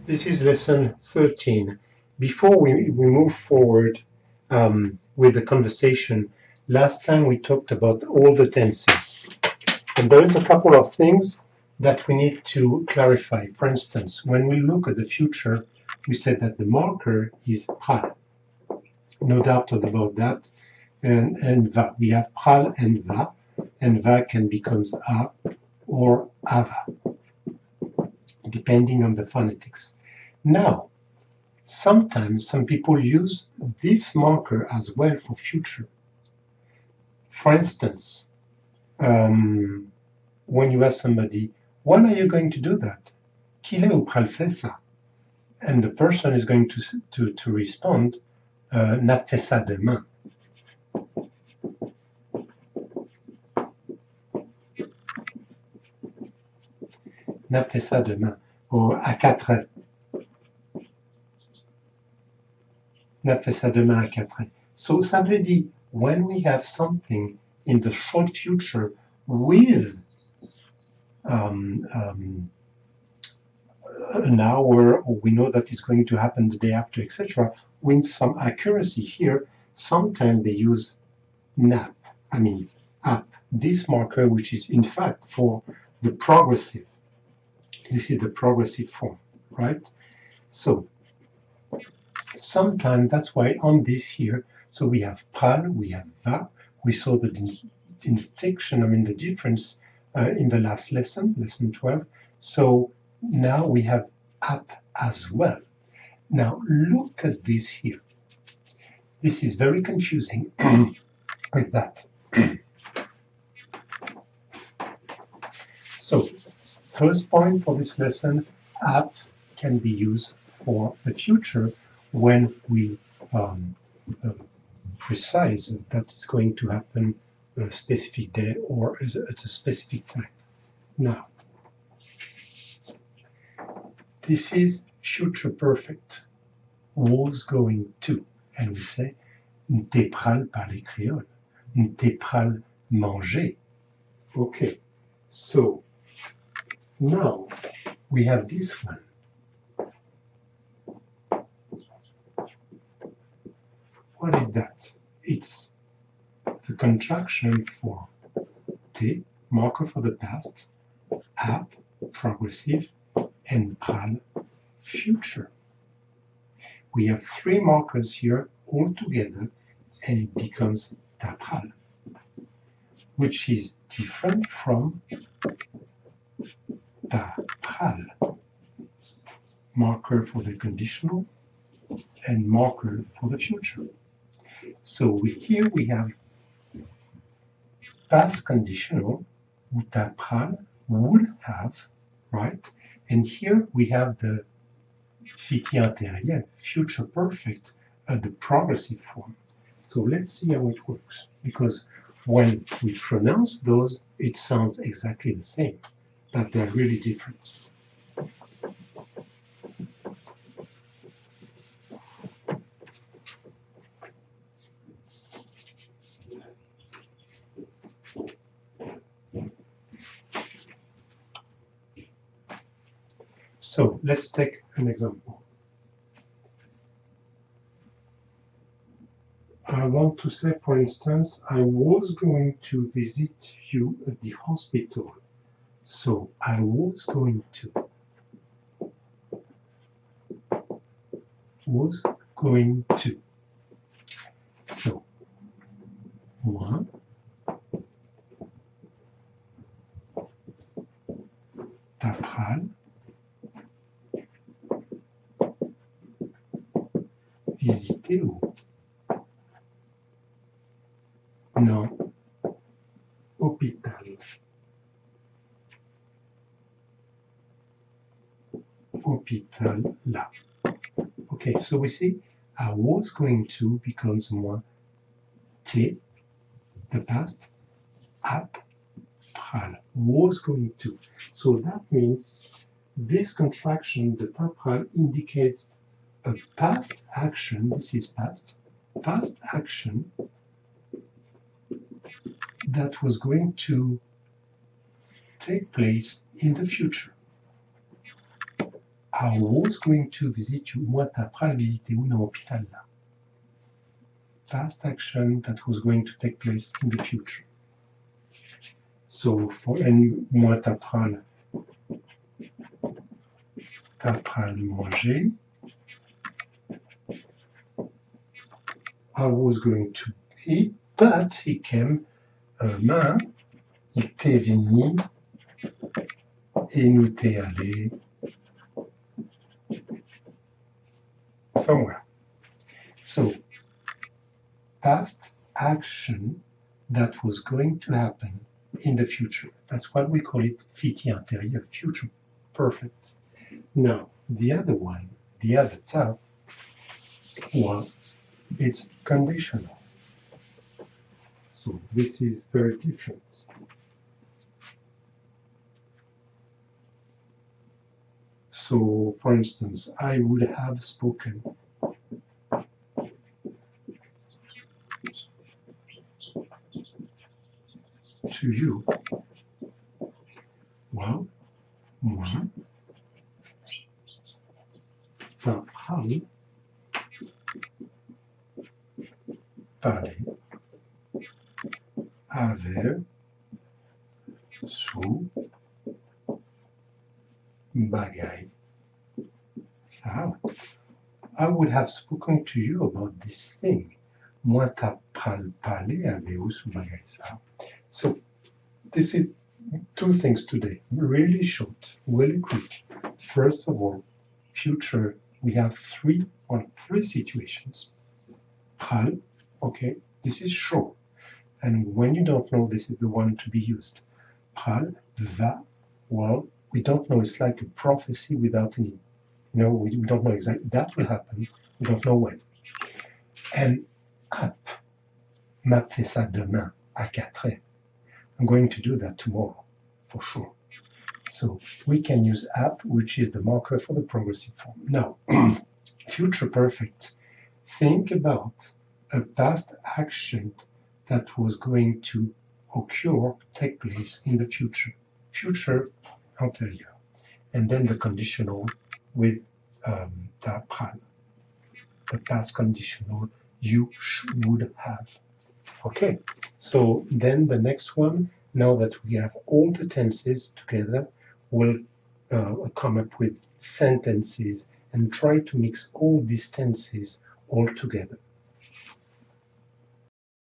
This is lesson 13. Before we move forward with the conversation, last time we talked about all the tenses. And there is a couple of things that we need to clarify. For instance, when we look at the future, we said that the marker is pral. No doubt about that. And va. We have pral and va can become a or ava, depending on the phonetics. Now, sometimes some people use this marker as well for future. For instance, when you ask somebody, when are you going to do that? Qu'il est ou pral fait ça? And the person is going to respond, n'a fait ça demain. N'a fait ça demain. Ou à 4 heures. N'a fait ça demain à 4 heures. So ça veut dire, when we have something in the short future with an hour, or we know that it's going to happen the day after, etc., with some accuracy here, sometimes they use nap, up, this marker, which is in fact for the progressive. This is the progressive form, right? So sometimes that's why on this here, so we have pral, we have va, we saw the distinction, the difference in the last lesson, lesson 12. So now we have up as well. Now look at this here. This is very confusing with that. So first point for this lesson, up can be used for the future when we precise that it's going to happen a specific day or at a specific time. Now, this is future perfect. Was going to. And we say, n'était pral parler créole. N'était pral manger. Okay, so now we have this one. What is that? It's the contraction for T, marker for the past, ap, progressive, and pral, future. We have three markers here all together, and it becomes ta pral, which is different from ta pral, marker for the conditional and marker for the future. So here we have past conditional, où ta pral would have, right? And here we have the futur antérieur, future perfect, the progressive form. So let's see how it works, because when we pronounce those, it sounds exactly the same, but they're really different. So let's take an example. I want to say, for instance, I was going to visit you at the hospital. So I was going to. Was going to. So, moi, ta pral, visiter où? Non, hôpital. Hôpital, là. Okay, so we see I was going to becomes moi, T, the past, ap, pral, was going to. So that means this contraction, the ta pral, indicates a past action, this is past action that was going to take place in the future. I was going to visit you. Moi, t'as pral visité où dans l'hôpital là? Past action that was going to take place in the future. So for and moi, t'as pral manger. I was going to eat, but he came. Main, il t'est venu et nous t'est allé somewhere. So, past action that was going to happen in the future. That's what we call it futur antérieur, future perfect. Now, the other one, the other type, well, it's conditional. So this is very different. So, for instance, I would have spoken to you. Well, moi, t'as parlé avec sous bagay ça. I would have spoken to you about this thing. Moi, t'as parlé avec sous bagay ça. So, this is two things today, really short, really quick. First of all, future, we have three situations. Pral, okay, this is short. And when you don't know, this is the one to be used. Pral, va, well, we don't know. It's like a prophecy without any, we don't know exactly. That will happen. We don't know when. And up, m'a fait ça demain à 4 heures. I'm going to do that tomorrow, for sure. So we can use up, which is the marker for the progressive form. Now, future perfect. Think about a past action that was going to occur, take place in the future. Future antérieur. And then the conditional with the pral. The past conditional you would have. Okay, so then the next one, now that we have all the tenses together, we'll come up with sentences and try to mix all these tenses all together.